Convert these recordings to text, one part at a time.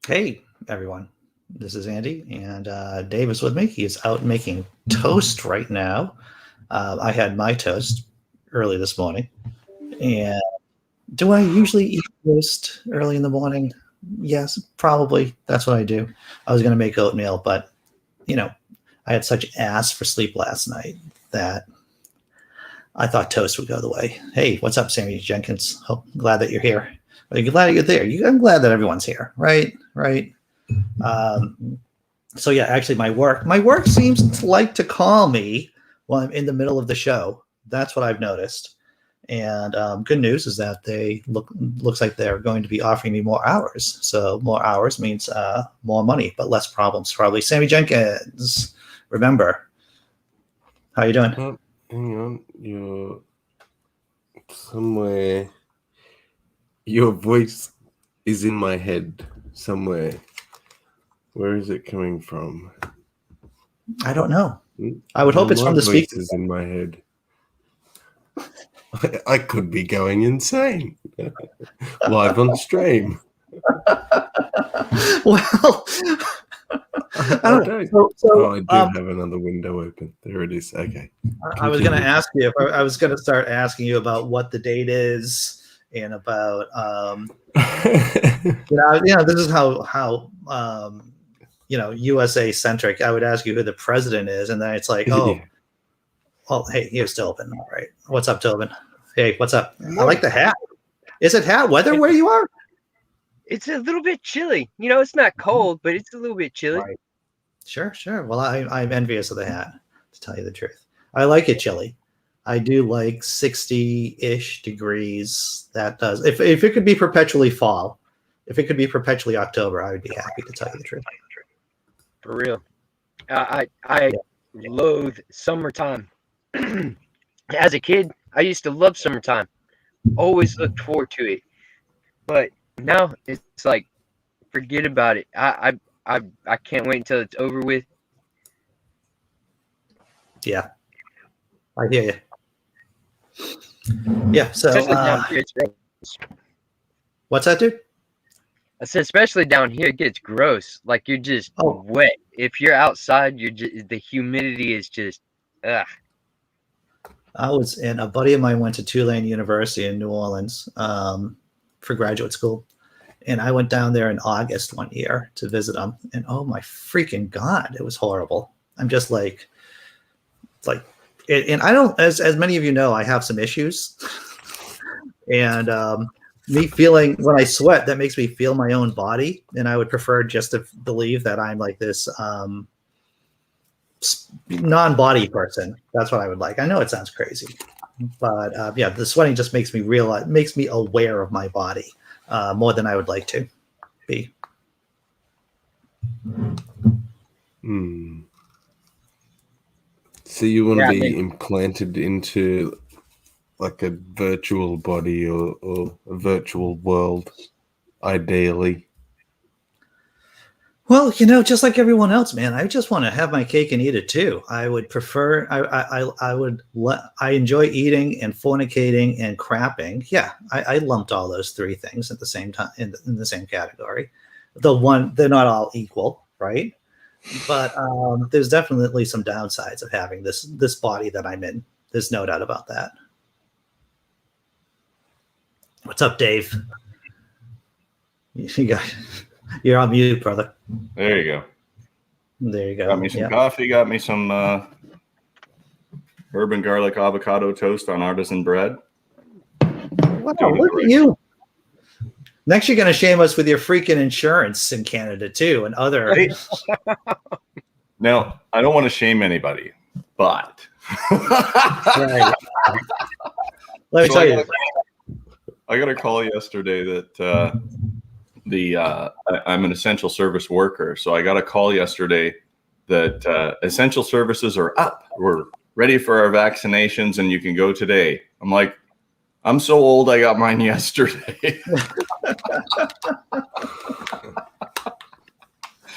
Hey, everyone. This is Andy, and Dave is with me. He is out making toast right now. I had my toast early this morning. And do I usually eat toast early in the morning? Yes, probably. That's what I do. I was going to make oatmeal, but, you know, I had such ass for sleep last night that I thought toast would go the way. Hey, what's up, Sammy Jenkins? Hope glad that you're here. Are you glad you're there? I'm glad that everyone's here, right? Right. Um, so yeah, actually, my work seems to like to call me while I'm in the middle of the show. That's what I've noticed. And good news is that they looks like they're going to be offering me more hours. So more hours means more money, but less problems. Probably. Sammy Jenkins, remember, how you doing? Oh, hang on, you're somewhere. Your voice is in my head somewhere. Where is it coming from? I don't know. I would hope it's from the voice speaker. is in my head. I could be going insane. Live on stream. Well, I don't know. I do have another window open. There it is. Okay. I was going to ask you if I was going to start asking you about what the date is and about this is how USA centric. I would ask you who the president is, and then it's like, oh, Yeah. well, hey, here's Tobin. All right, what's up, Tobin? Hey, what's up? I like the hat. Is it hat weather where you are? It's a little bit chilly. It's not cold, but it's a little bit chilly. Right. Sure. Well, I'm envious of the hat, to tell you the truth. I like it chilly. I do like 60-ish degrees. That does. If it could be perpetually fall, if it could be perpetually October, I would be happy, to tell you the truth. For real. I loathe summertime. As a kid, I used to love summertime. Always looked forward to it. But now it's like, forget about it. I can't wait until it's over with. Yeah, I hear you. Yeah. So, what's that, dude? I said, especially down here, it gets gross. Like you're just wet. If you're outside, the humidity is just. Ugh. A buddy of mine went to Tulane University in New Orleans for graduate school. And I went down there in August one year to visit him. And oh my freaking God, it was horrible. I'm just like, and I don't, as many of you know, I have some issues. And me feeling, when I sweat, that makes me feel my own body. And I would prefer just to believe that I'm like this non-body person. That's what I would like. I know it sounds crazy, but the sweating just makes me aware of my body more than I would like to be. So you want to be implanted into like a virtual body or a virtual world, ideally? Well, just like everyone else, man, I just want to have my cake and eat it too. I would prefer. I enjoy eating and fornicating and crapping. Yeah, I lumped all those three things at the same time in the same category. They're not all equal, right? But there's definitely some downsides of having this body that I'm in. There's no doubt about that. What's up, Dave? You're on mute, brother. There you go. There you go. Got me some coffee. Got me some herb and garlic avocado toast on artisan bread. Wow, look at you. Next, you're going to shame us with your freaking insurance in Canada, too, and other. Right. Now, I don't want to shame anybody, but. Right. Let me tell you. I got a call yesterday that I'm an essential service worker. So I got a call yesterday that essential services are up. We're ready for our vaccinations and you can go today. I'm like, I'm so old, I got mine yesterday.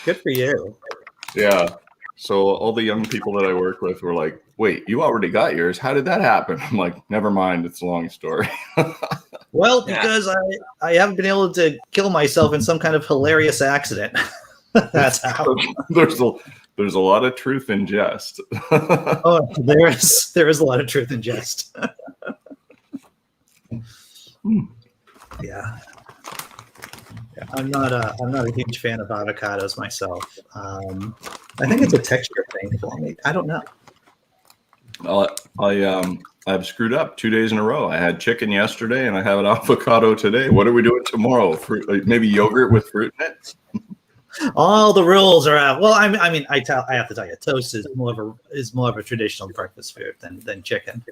Good for you. Yeah. So all the young people that I work with were like, wait, you already got yours. How did that happen? I'm like, never mind. It's a long story. Well, because I haven't been able to kill myself in some kind of hilarious accident. That's how. There's a lot of truth in jest. Oh, there is a lot of truth in jest. Yeah. I'm not a huge fan of avocados myself. I think it's a texture thing for me. I don't know. I've screwed up 2 days in a row. I had chicken yesterday, and I have an avocado today. What are we doing tomorrow? Fruit, maybe yogurt with fruit in it. All the rules are out. Well, I mean, I have to tell you, toast is more of a traditional breakfast food than chicken.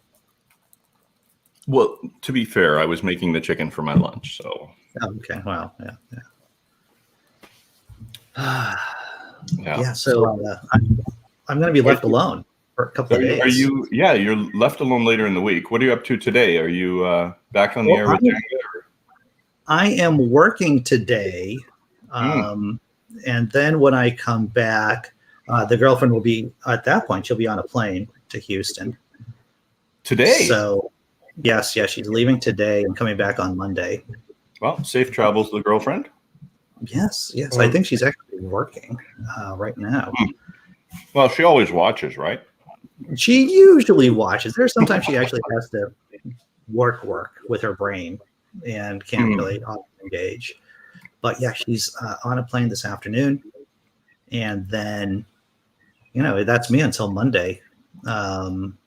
Well, to be fair, I was making the chicken for my lunch, so. Okay. Well, yeah. Yeah. So I'm going to be left alone for a couple of days. You're left alone later in the week. What are you up to today? Are you back on the air with Jenga? I am working today. And then when I come back, the girlfriend will be, at that point, she'll be on a plane to Houston. Today? So, yes, she's leaving today and coming back on Monday. Well, safe travels to the girlfriend. Yes. I think she's actually working right now. Well, she always watches, right? She usually watches. There's sometimes she actually has to work with her brain and can't really engage. But yeah, she's on a plane this afternoon, and then, that's me until Monday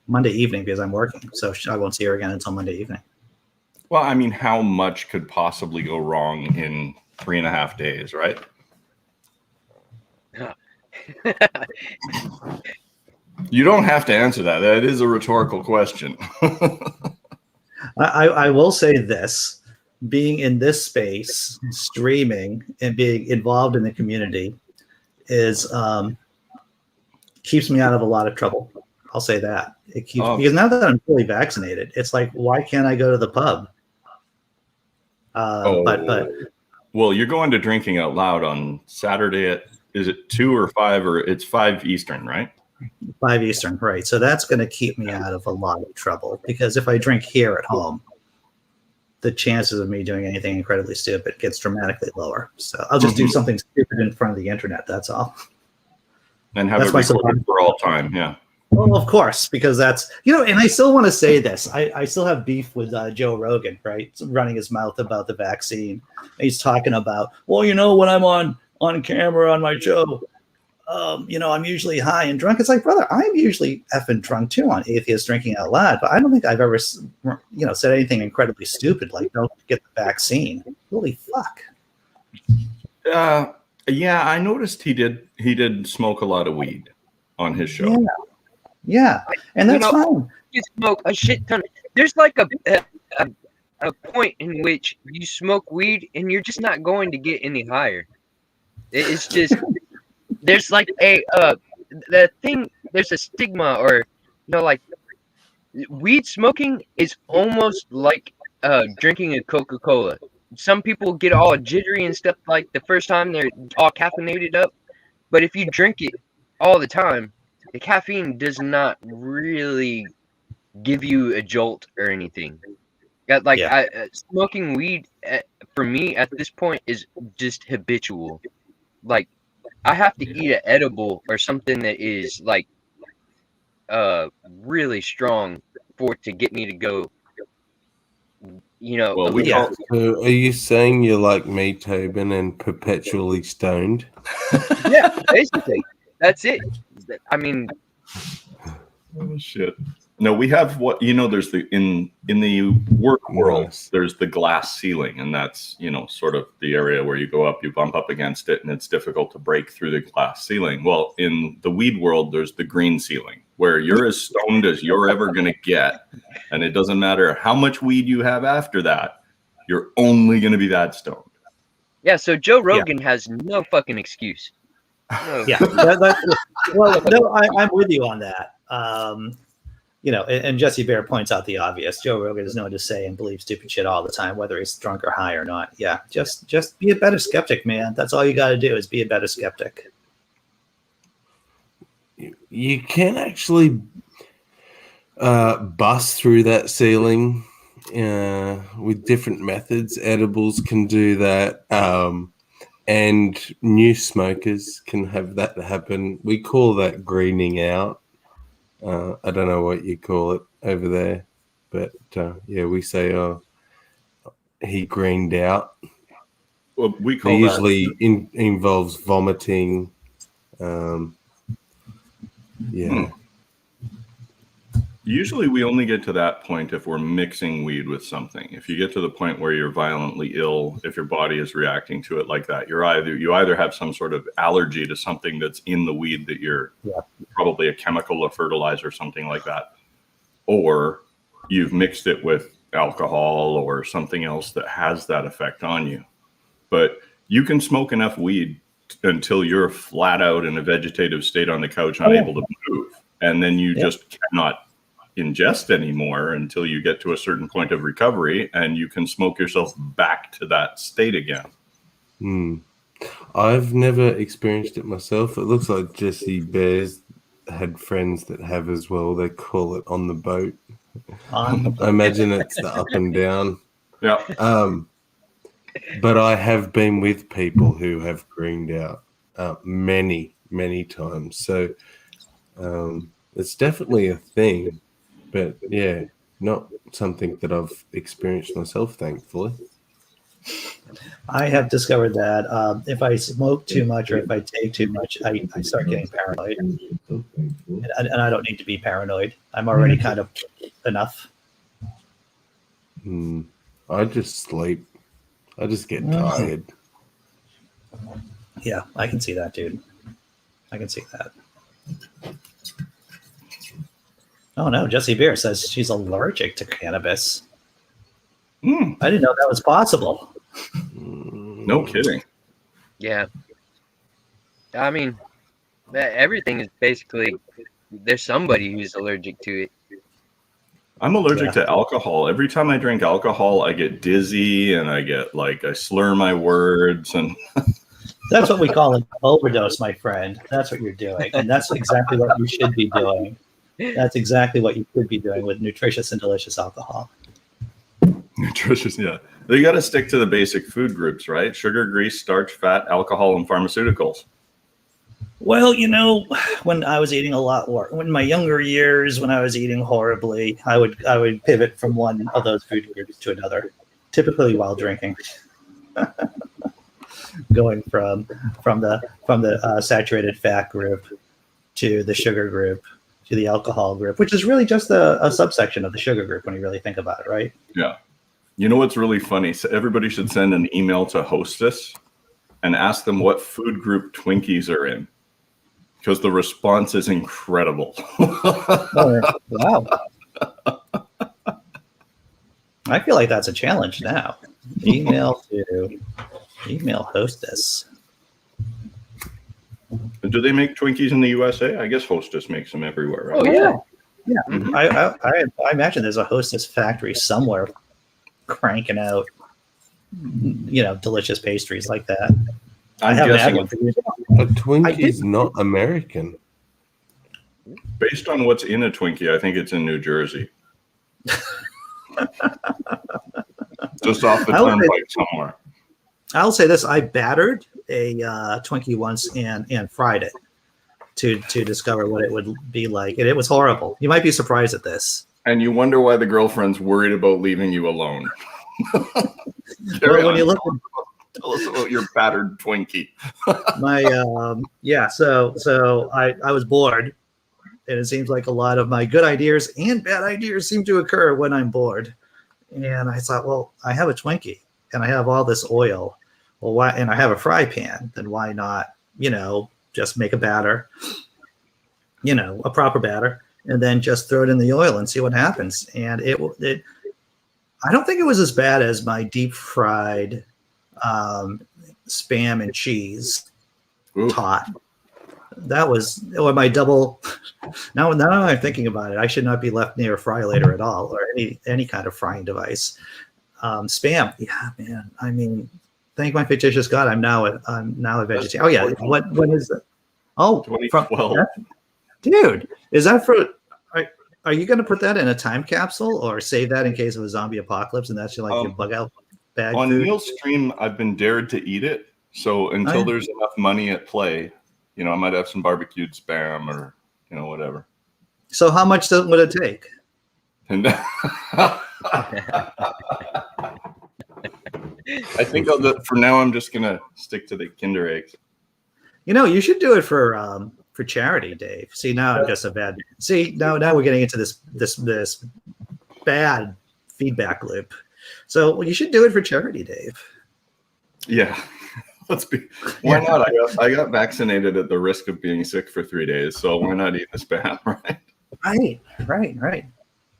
evening because I'm working. So I won't see her again until Monday evening. Well, I mean, how much could possibly go wrong in 3.5 days, right? You don't have to answer that. That is a rhetorical question. I will say this. Being in this space, streaming, and being involved in the community is keeps me out of a lot of trouble. I'll say that. It keeps because now that I'm fully vaccinated, it's like, why can't I go to the pub? But well, you're going to Drinking Out Loud on Saturday at, is it 2 or 5 or it's 5 Eastern, right? 5 Eastern, right. So that's going to keep me out of a lot of trouble because if I drink here at home, the chances of me doing anything incredibly stupid gets dramatically lower. So I'll just do something stupid in front of the internet. That's all. And have it recorded for all time. Yeah. Well, of course, because that's, and I still want to say this. I still have beef with Joe Rogan, right? Running his mouth about the vaccine. He's talking about, well, when I'm on camera on my show, I'm usually high and drunk. It's like, brother, I'm usually effing drunk too on Atheist Drinking Out Loud, but I don't think I've ever, said anything incredibly stupid like don't get the vaccine. Holy fuck. Yeah, I noticed he did smoke a lot of weed on his show. Yeah, and that's fine. You smoke a shit ton. There's like a point in which you smoke weed and you're just not going to get any higher. It's just there's like there's a stigma or like weed smoking is almost like drinking a Coca-Cola. Some people get all jittery and stuff like the first time they're all caffeinated up, but if you drink it all the time, the caffeine does not really give you a jolt or anything. Smoking weed for me at this point is just habitual. Like I have to eat an edible or something that is like really strong for it to get me to go. So are you saying you're like me, Tobin, and perpetually stoned? Yeah, basically. That's it. I mean, oh shit. No, we have there's in the work world, there's the glass ceiling, and that's, sort of the area where you go up, you bump up against it, and it's difficult to break through the glass ceiling. Well, in the weed world, there's the green ceiling, where you're as stoned as you're ever going to get, and it doesn't matter how much weed you have after that, you're only going to be that stoned. Yeah, so Joe Rogan has no fucking excuse. No. Yeah. I'm with you on that. And Jesse Bear points out the obvious. Joe Rogan is known to say and believe stupid shit all the time, whether he's drunk or high or not. Yeah, just be a better skeptic, man. That's all you got to do is be a better skeptic. You can actually bust through that ceiling with different methods. Edibles can do that, and new smokers can have that happen. We call that greening out. I don't know what you call it over there, but yeah, we say, "Oh, he greened out." Well, we It call that. usually involves vomiting. Yeah. Usually we only get to that point if we're mixing weed with something. If you get to the point where you're violently ill, if your body is reacting to it like that, you either have some sort of allergy to something that's in the weed that you're probably a chemical or fertilizer or something like that, or you've mixed it with alcohol or something else that has that effect on you. But you can smoke enough weed until you're flat out in a vegetative state on the couch, unable to move. And then you just cannot ingest anymore until you get to a certain point of recovery, and you can smoke yourself back to that state again. I've never experienced it myself. It looks like Jesse Bears had friends that have as well. They call it on the boat. I imagine it's the up and down. Yeah. But I have been with people who have greened out many, many times. So it's definitely a thing. But yeah, not something that I've experienced myself, thankfully. I have discovered that if I smoke too much or if I take too much, I start getting paranoid. And I don't need to be paranoid. I'm already kind of enough. I just sleep. I just get tired. Yeah, I can see that, dude. I can see that. Oh no, Jessie Beer says she's allergic to cannabis. I didn't know that was possible. No kidding. Yeah. I mean, everything is basically, there's somebody who's allergic to it. I'm allergic to alcohol. Every time I drink alcohol, I get dizzy and I get I slur my words. And that's what we call an overdose, my friend. That's what you're doing. And that's exactly what you should be doing. That's exactly what you should be doing with nutritious and delicious alcohol. Nutritious, yeah. You got to stick to the basic food groups, right? Sugar, grease, starch, fat, alcohol, and pharmaceuticals. Well, when I was eating a lot more, in my younger years, when I was eating horribly, I would pivot from one of those food groups to another, typically while drinking. Going from the saturated fat group to the sugar group to the alcohol group, which is really just a subsection of the sugar group when you really think about it, right? Yeah. You know what's really funny? So everybody should send an email to Hostess and ask them what food group Twinkies are in, because the response is incredible. Wow. I feel like that's a challenge now. Email Hostess. Do they make Twinkies in the USA? I guess Hostess makes them everywhere, right? Oh, yeah. Yeah. Mm-hmm. I imagine there's a Hostess factory somewhere cranking out, delicious pastries like that. I haven't had one. A Twinkie is not American. Based on what's in a Twinkie, I think it's in New Jersey. Just off the turnpike somewhere. I'll say this: I battered a Twinkie once and fried it to discover what it would be like, and it was horrible. You might be surprised at this. And you wonder why the girlfriend's worried about leaving you alone. Well, when you look, tell us about your battered Twinkie. So I was bored, and it seems like a lot of my good ideas and bad ideas seem to occur when I'm bored. And I thought, well, I have a Twinkie and I have all this oil. Well, why? And I have a fry pan. Then why not? Just make a batter. A proper batter, and then just throw it in the oil and see what happens. And it I don't think it was as bad as my deep fried Spam and cheese tot. That was, or my double. Now I'm thinking about it, I should not be left near a fry later at all, or any kind of frying device. Spam, yeah, man. I mean, thank my fictitious God, I'm now a vegetarian. Oh yeah, when is that? Oh, 2012. Dude, is that for? are you going to put that in a time capsule or save that in case of a zombie apocalypse? And that's your your bug out bag on food? Neil's stream. I've been dared to eat it. So until there's enough money at play, I might have some barbecued spam or whatever. So how much would it take? And I think for now I'm just gonna stick to the Kinder eggs. You should do it for charity, Dave. See, now I'm just a bad. See, now we're getting into this bad feedback loop. So you should do it for charity, Dave. Yeah, why not? I got vaccinated at the risk of being sick for 3 days, so why not eat the spam, right? Right.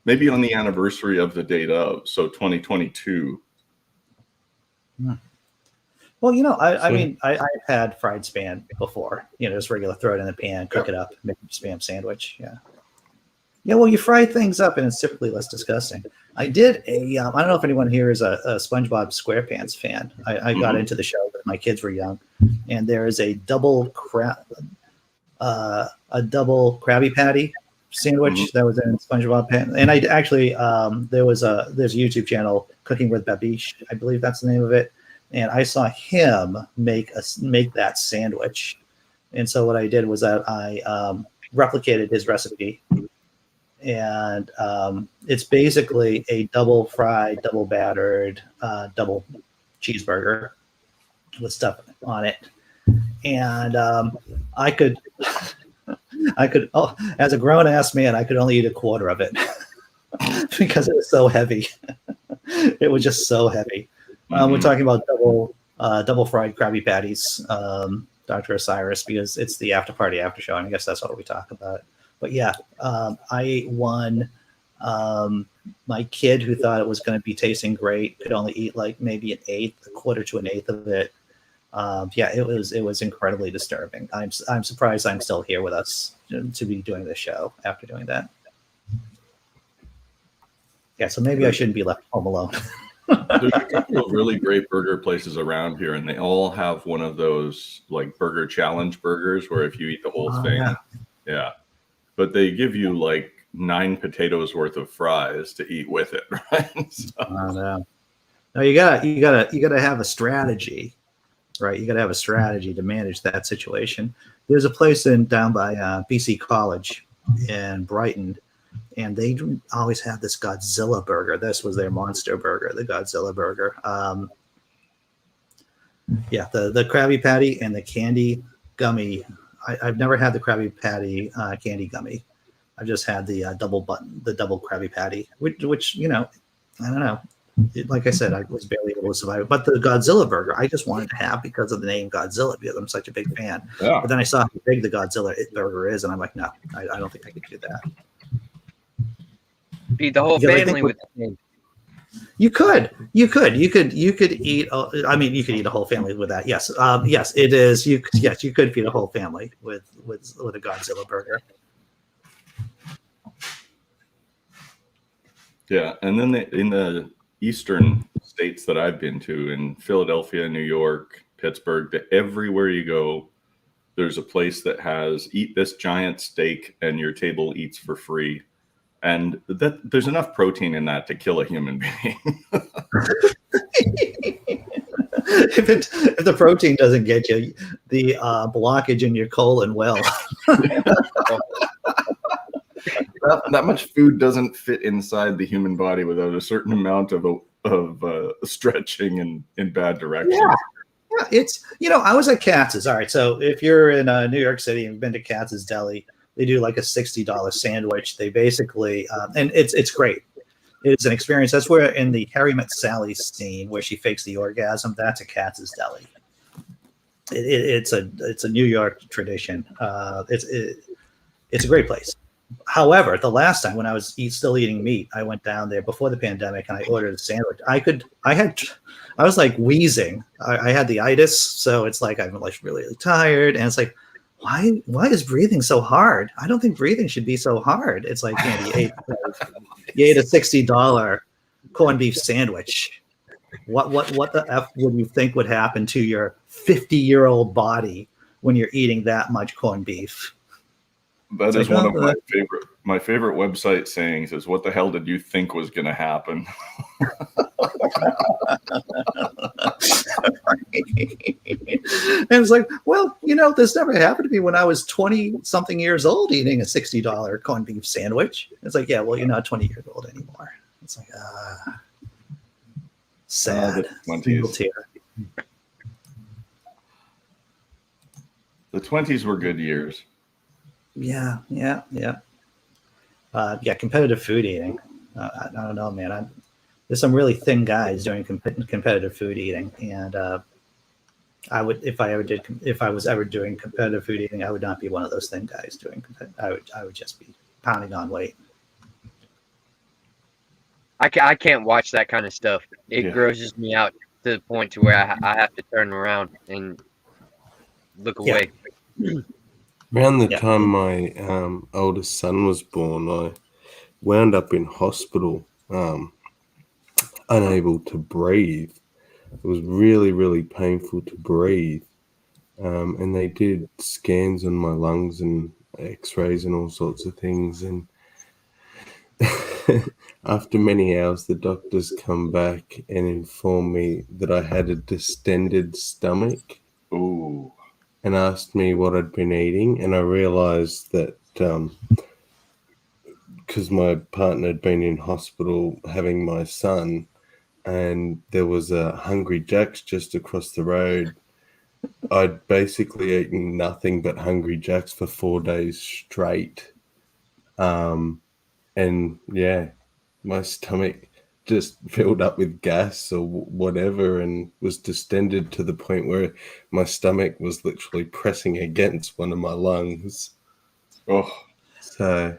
Maybe on the anniversary of the date of, so 2022. Well, I mean, I've had fried spam before. Just regular, throw it in the pan, cook it up, make a spam sandwich. Yeah. Well, you fry things up, and it's typically less disgusting. I did I don't know if anyone here is a SpongeBob SquarePants fan. I got into the show when my kids were young, and there is a double Krabby Patty sandwich that was in SpongeBob pan. And I actually there's a YouTube channel, Cooking with Babish, I believe that's the name of it. And I saw him make that sandwich. And so what I did was that I replicated his recipe. And it's basically a double fried, double battered, double cheeseburger with stuff on it. And I could, as a grown ass man, I could only eat a quarter of it because it was so heavy. It was just so heavy. We're talking about double fried Krabby Patties, Dr. Osiris, because it's the after party after show, and I guess that's what we talk about. But yeah, I ate one. My kid, who thought it was going to be tasting great, could only eat like maybe a quarter to an eighth of it. Yeah, it was incredibly disturbing. I'm surprised I'm still here with us to be doing this show after doing that. Yeah, so maybe I shouldn't be left home alone. There's a couple of really great burger places around here, and they all have one of those like burger challenge burgers where if you eat the whole thing, yeah. But they give you like 9 potatoes worth of fries to eat with it, right? So. No, you gotta have a strategy, right? You gotta have a strategy to manage that situation. There's a place down by BC College in Brighton, and they always have this Godzilla burger. This was their monster burger, the Godzilla burger. Yeah, the Krabby Patty and the candy gummy. I've never had the Krabby Patty candy gummy. I've just had the double Krabby Patty, which I don't know. Like I said, I was barely able to survive it. But the Godzilla burger, I just wanted to have because of the name Godzilla, because I'm such a big fan. Yeah. But then I saw how big the Godzilla burger is, and I'm like, no, I don't think I could do that. Feed the whole family with the name. You could eat. I mean, you could eat a whole family with that. Yes, yes, it is. You could feed a whole family with a Godzilla burger. Yeah, and then in the eastern states that I've been to, in Philadelphia, New York, Pittsburgh, everywhere you go, there's a place that has eat this giant steak and your table eats for free. And that there's enough protein in that to kill a human being. If the protein doesn't get you, the blockage in your colon will. That much food doesn't fit inside the human body without a certain amount of stretching in bad directions. Yeah, it's I was at Katz's. All right, so if you're in New York City and you've been to Katz's Deli, they do like a $60 sandwich. They basically, and it's great. It's an experience. That's where in the Harry Met Sally scene where she fakes the orgasm, that's a Katz's Deli. It's a New York tradition. It's a great place. However, the last time when I was still eating meat, I went down there before the pandemic and I ordered a sandwich. I was like wheezing. I had the itis, so it's like I'm like really tired, and it's like, why is breathing so hard? I don't think breathing should be so hard. It's like, you ate a $60 corned beef sandwich. What the F would you think would happen to your 50-year-old body when you're eating that much corned beef? That It's is like, one oh, of my favorite website sayings is, what the hell did you think was going to happen? And it's like, well, this never happened to me when I was 20 something years old eating a $60 corned beef sandwich. It's like, yeah, well, you're not 20 years old anymore. It's like, sad. The 20s. Single tear. The 20s were good years. Yeah. Competitive food eating. I don't know, man. There's some really thin guys doing competitive food eating, and I would, if I was ever doing competitive food eating, I would not be one of those thin guys doing. I would just be pounding on weight. I can't watch that kind of stuff. It Yeah. grosses me out to the point to where I have to turn around and look away. Around the time my oldest son was born, I wound up in hospital, unable to breathe. It was really, really painful to breathe. And they did scans on my lungs and x-rays and all sorts of things. And after many hours, the doctors come back and inform me that I had a distended stomach. Ooh. And asked me what I'd been eating. And I realized that because my partner had been in hospital having my son, and there was a Hungry Jack's just across the road, I'd basically eaten nothing but Hungry Jack's for 4 days straight. And yeah, my stomach just filled up with gas or whatever and was distended to the point where my stomach was literally pressing against one of my lungs. Oh, so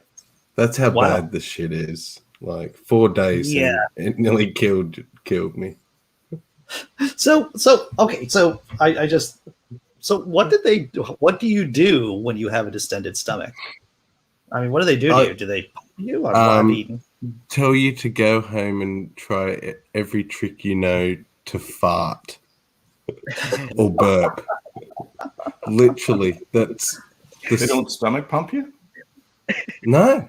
that's how bad the shit is. Like 4 days, and it nearly killed me. So okay, so what did they do? What do you do when you have a distended stomach? I mean, what do they do to you? Do they pump you or have eaten? Tell you to go home and try every trick you know to fart or burp. Literally, that's. They don't stomach pump you? No,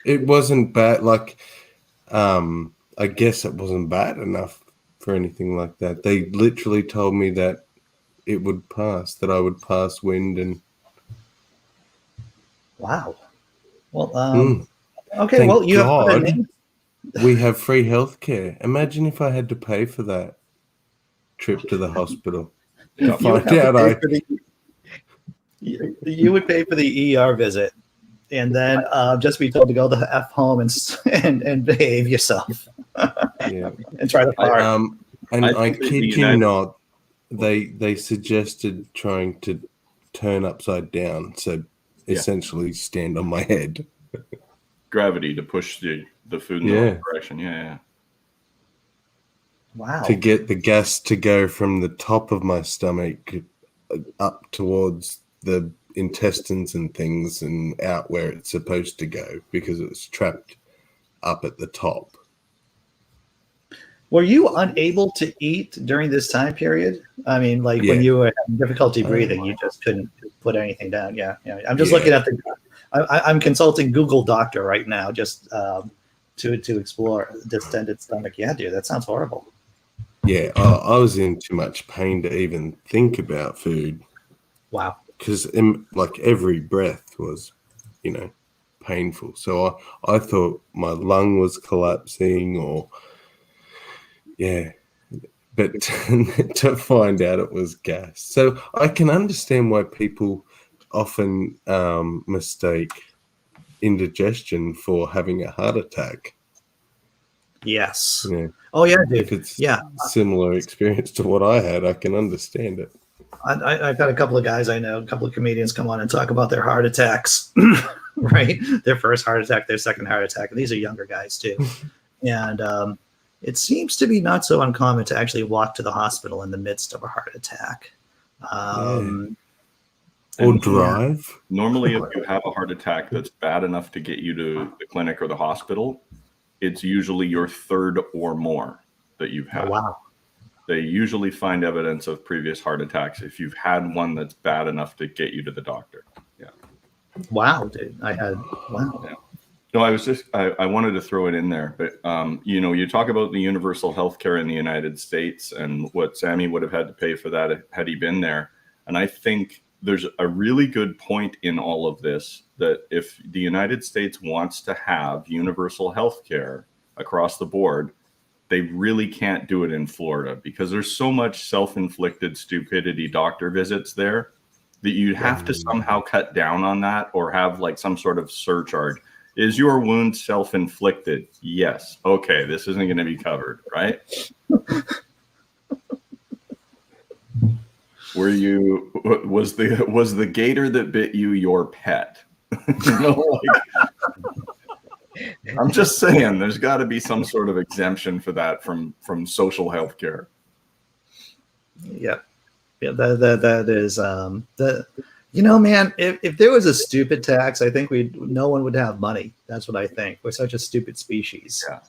it wasn't bad. Like, I guess it wasn't bad enough for anything like that. They literally told me that it would pass, that I would pass wind and. Wow. Well, okay. Thank well, you God have put a name. We have free healthcare. Imagine if I had to pay for that trip to the hospital. You would pay for the ER visit, and then just be told to go the F home and behave yourself. Yeah, and try to fart. And I kid you not, they suggested trying to turn upside down, so essentially stand on my head. Gravity to push the food in the right direction. Yeah. Wow. To get the gas to go from the top of my stomach up towards the intestines and things and out where it's supposed to go, because it's trapped up at the top. Were you unable to eat during this time period? I mean, like when you were having difficulty breathing, you just couldn't put anything down. Yeah. I'm just looking at I'm consulting Google Doctor right now just to explore distended stomach. Yeah, dude, that sounds horrible. Yeah, I was in too much pain to even think about food. Wow. Because like every breath was, painful. So I thought my lung was collapsing but to find out it was gas. So I can understand why people often mistake indigestion for having a heart attack. Yes. Yeah. Oh yeah, dude. If it's similar experience to what I had, I can understand it. I've got a couple of guys I know, a couple of comedians come on and talk about their heart attacks, right? Their first heart attack, their second heart attack. And these are younger guys too. And it seems to be not so uncommon to actually walk to the hospital in the midst of a heart attack. Or drive. Normally, if you have a heart attack that's bad enough to get you to the clinic or the hospital, it's usually your third or more that you've had. Oh, wow. They usually find evidence of previous heart attacks if you've had one that's bad enough to get you to the doctor. Yeah. Wow, dude. Wow. Yeah. No, I wanted to throw it in there, but you talk about the universal health care in the United States and what Sammy would have had to pay for that had he been there. And I think there's a really good point in all of this, that if the United States wants to have universal health care across the board, they really can't do it in Florida, because there's so much self-inflicted stupidity doctor visits there that you'd have to somehow cut down on that, or have like some sort of surcharge. Is your wound self-inflicted? Yes. Okay, this isn't going to be covered, right? Was the gator that bit you your pet? I'm just saying, there's got to be some sort of exemption for that from social health care. Yeah. That is man, if there was a stupid tax, I think no one would have money. That's what I think. We're such a stupid species. Yeah.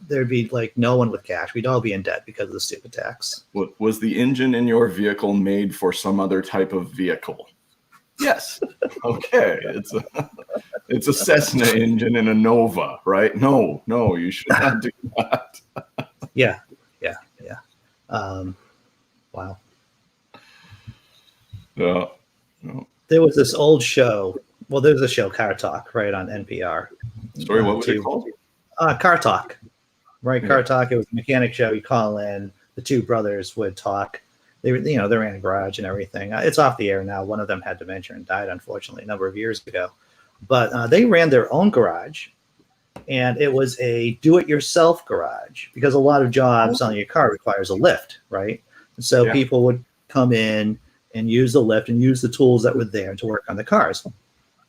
There'd be like no one with cash. We'd all be in debt because of the stupid tax. Was the engine in your vehicle made for some other type of vehicle? Yes. Okay. It's a Cessna engine in a Nova, right? No, you should not do that. Yeah. Wow. No. There was this old show. Well, there's a show, Car Talk, right, on NPR. Sorry, what was it called? Car Talk. Right, Yeah. Car Talk. It was a mechanic show. You call in, the two brothers would talk. They were in a garage and everything. It's off the air now. One of them had dementia and died, unfortunately, a number of years ago. But they ran their own garage, and it was a do-it-yourself garage, because a lot of jobs on your car requires a lift, right? And so people would come in and use the lift and use the tools that were there to work on the cars.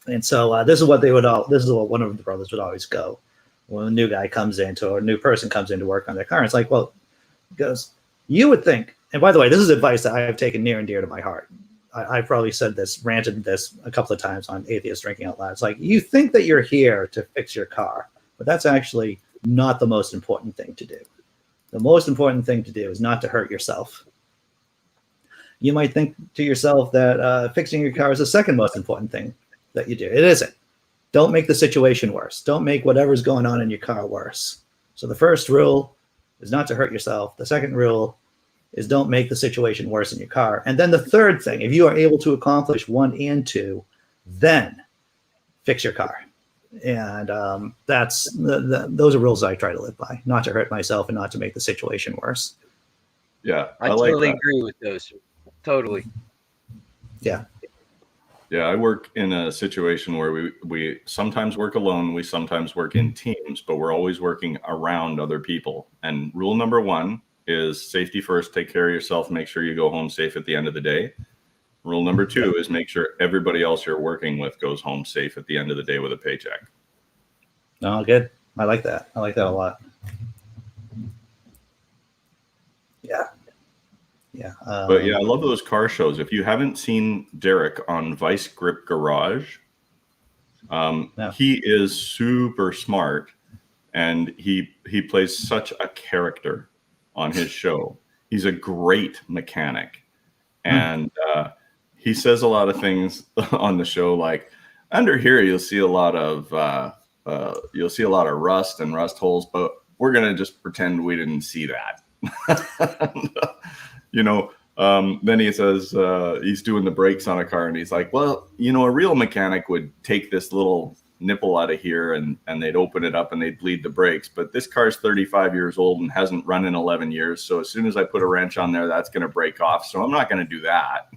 And so this is what one of the brothers would always go when a new guy comes in, or a new person comes in to work on their car. It's like, well, he goes, you would think. And by the way, this is advice that I have taken near and dear to my heart. I've probably ranted this a couple of times on Atheist Drinking Out Loud. It's like, you think that you're here to fix your car, but that's actually not the most important thing to do. The most important thing to do is not to hurt yourself. You might think to yourself that fixing your car is the second most important thing that you do. It isn't. Don't make the situation worse. Don't make whatever's going on in your car worse. So the first rule is not to hurt yourself. The second rule is don't make the situation worse in your car. And then the third thing, if you are able to accomplish 1 and 2, then fix your car. And that's those are rules I try to live by, not to hurt myself and not to make the situation worse. Yeah, I like totally that. agree with those. Totally. Yeah. Yeah, I work in a situation where we sometimes work alone, we sometimes work in teams, but we're always working around other people. And rule number 1 is safety first. Take care of yourself. Make sure you go home safe at the end of the day. Rule number 2 is make sure everybody else you're working with goes home safe at the end of the day with a paycheck. Oh, good. I like that. I like that a lot. Yeah. Yeah. But yeah, I love those car shows. If you haven't seen Derek on Vice Grip Garage, he is super smart, and he plays such a character on his show. He's a great mechanic, and he says a lot of things on the show, like under here you'll see a lot of rust and rust holes, but we're gonna just pretend we didn't see that. Then he says he's doing the brakes on a car, and he's like, well, a real mechanic would take this little nipple out of here and they'd open it up and they'd bleed the brakes. But this car's 35 years old and hasn't run in 11 years. So as soon as I put a wrench on there, that's going to break off. So I'm not going to do that.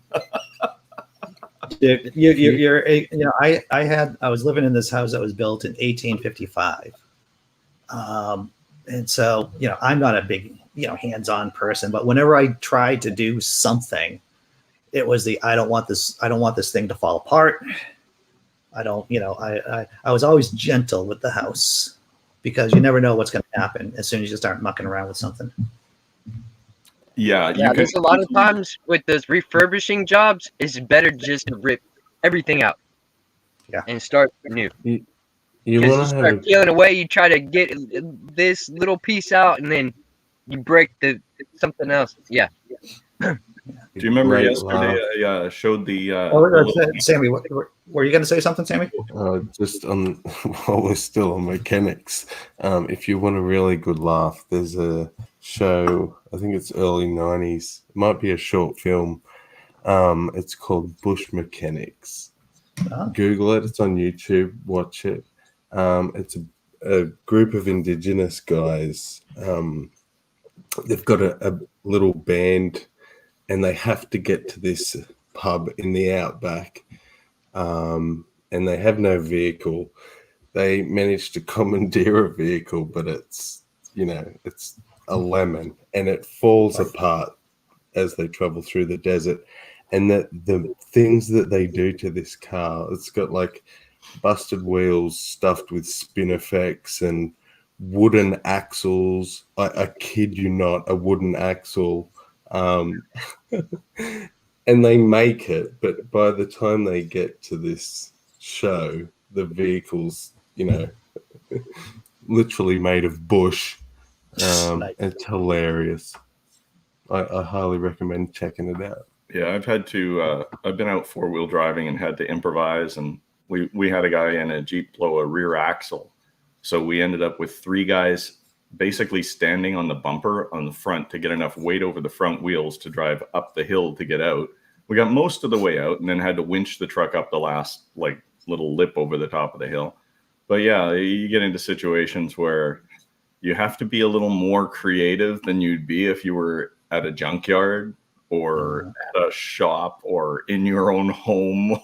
I was living in this house that was built in 1855. And so, I'm not a big, hands-on person, but whenever I tried to do something, it was I don't want this thing to fall apart. I was always gentle with the house, because you never know what's going to happen as soon as you start mucking around with something. Yeah. There's a lot of times with those refurbishing jobs, it's better just to rip everything out. Yeah. And start new. You Because want you to start peeling away, you try to get this little piece out, and then you break something else. Yeah. Do you remember Great yesterday laugh. I showed the Sammy, were you going to say something, Sammy? Just on while we're still on mechanics, if you want a really good laugh, there's a show. I think it's early '90s. It might be a short film. It's called Bush Mechanics. Oh. Google it. It's on YouTube. Watch it. It's a group of indigenous guys. They've got a little band, and they have to get to this pub in the outback. And they have no vehicle. They manage to commandeer a vehicle, but it's a lemon, and it falls apart as they travel through the desert. And that the things that they do to this car, it's got like busted wheels stuffed with spin effects and wooden axles. I kid you not, a wooden axle. And they make it, but by the time they get to this show, the vehicle's, literally made of bush. Nice. It's hilarious. I highly recommend checking it out. Yeah, I've been out 4-wheel driving and had to improvise, and we had a guy in a Jeep blow a rear axle. So we ended up with 3 guys basically standing on the bumper on the front to get enough weight over the front wheels to drive up the hill to get out. We got most of the way out and then had to winch the truck up the last little lip over the top of the hill. But yeah, you get into situations where you have to be a little more creative than you'd be if you were at a junkyard or at a shop or in your own home.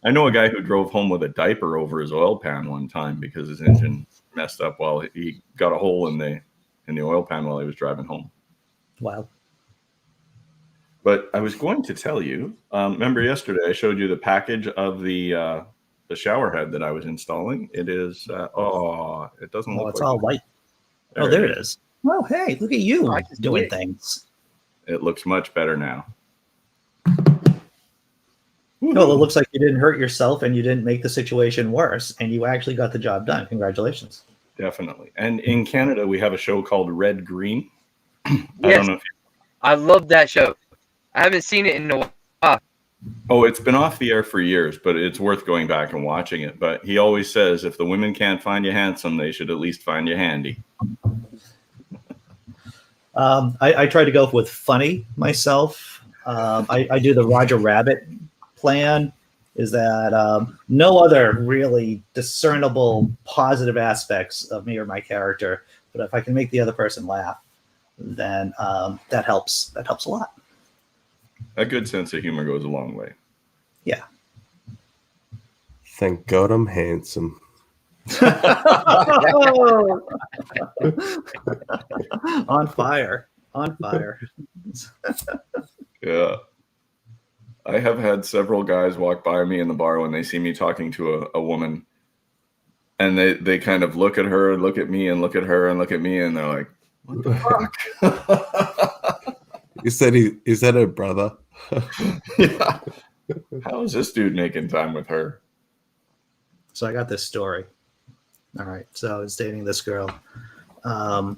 I know a guy who drove home with a diaper over his oil pan one time because his engine messed up while he got a hole in the oil pan while he was driving home. Wow. But I was going to tell you, remember yesterday I showed you the package of the shower head that I was installing. It is, it doesn't look it's like all it. white. There it is. Oh, hey, look at you doing things. It looks much better now. No, it looks like you didn't hurt yourself and you didn't make the situation worse, and you actually got the job done. Congratulations. Definitely. And in Canada, we have a show called Red Green. Yes. I don't know if I love that show. I haven't seen it in a while. Oh, it's been off the air for years, but it's worth going back and watching it. But he always says, if the women can't find you handsome, they should at least find you handy. I try to go with funny myself. I do the Roger Rabbit plan, is that no other really discernible positive aspects of me or my character, but if I can make the other person laugh, then that helps a lot. A good sense of humor goes a long way. Yeah. Thank God I'm handsome. On fire. Yeah. I have had several guys walk by me in the bar when they see me talking to a woman, and they kind of look at her, look at me, and look at her, and look at me, and they're like, what the fuck? Is that her brother? Yeah. How is this dude making time with her? So I got this story. All right. So I was dating this girl. And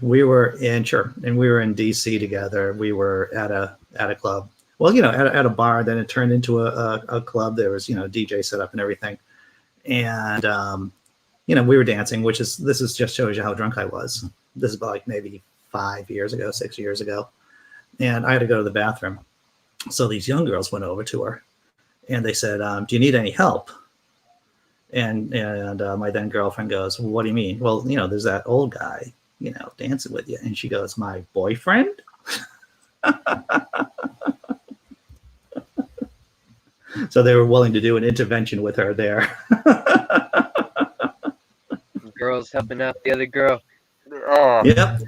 we were in DC together. We were at a club. Well, at a bar. Then it turned into a club. There was DJ set up and everything, and we were dancing. This just shows you how drunk I was. This is about maybe 6 years ago, and I had to go to the bathroom. So these young girls went over to her, and they said, "Do you need any help?" And my then girlfriend goes, well, "What do you mean?" "Well, there's that old guy, dancing with you." And she goes, "My boyfriend?" So they were willing to do an intervention with her there. Girls helping out the other girl. Oh. Yep.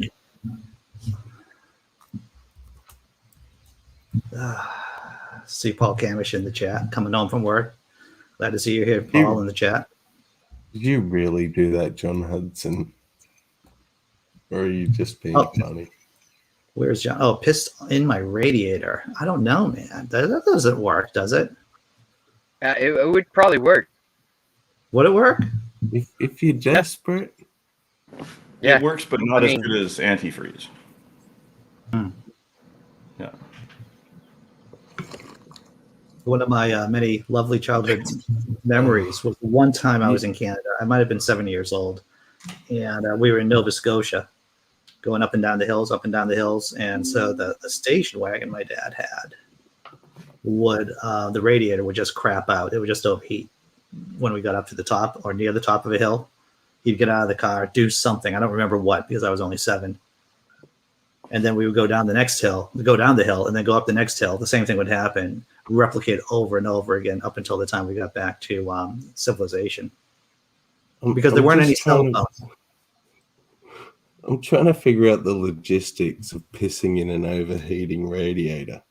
See Paul Camish in the chat, coming home from work. Glad to see you here, Paul, in the chat. Did you really do that, John Hudson? Or are you just being funny? Where's John? Oh, pissed in my radiator. I don't know, man. That doesn't work, does it? It would probably work. Would it work? If you're desperate. Yeah. It works, but not as good as antifreeze. Hmm. Yeah. One of my many lovely childhood memories was one time I was in Canada. I might have been 7 years old, and we were in Nova Scotia, going up and down the hills, up and down the hills. And so the station wagon my dad had would the radiator would just crap out. It would just overheat when we got up to the top or near the top of a hill. He'd get out of the car, do something. I don't remember what because I was only 7. And then we would go down the next hill, go down the hill, and then go up the next hill. The same thing would happen, replicate over and over again up until the time we got back to civilization. Because there weren't any cell phones. I'm trying to figure out the logistics of pissing in an overheating radiator.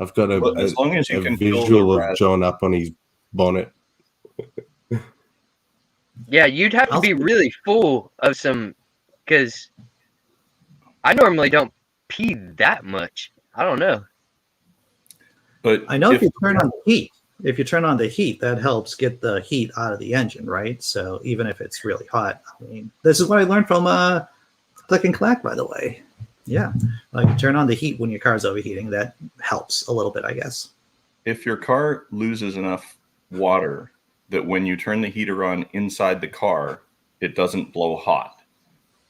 I've got as long as you a can visual of John up on his bonnet. Yeah, you'd have to be really full of some, because I normally don't pee that much. I don't know. But I know if you turn on the heat, that helps get the heat out of the engine, right? So even if it's really hot, I mean, this is what I learned from Click and Clack, by the way. Yeah, like turn on the heat when your car's overheating. That helps a little bit, I guess. If your car loses enough water that when you turn the heater on inside the car, it doesn't blow hot.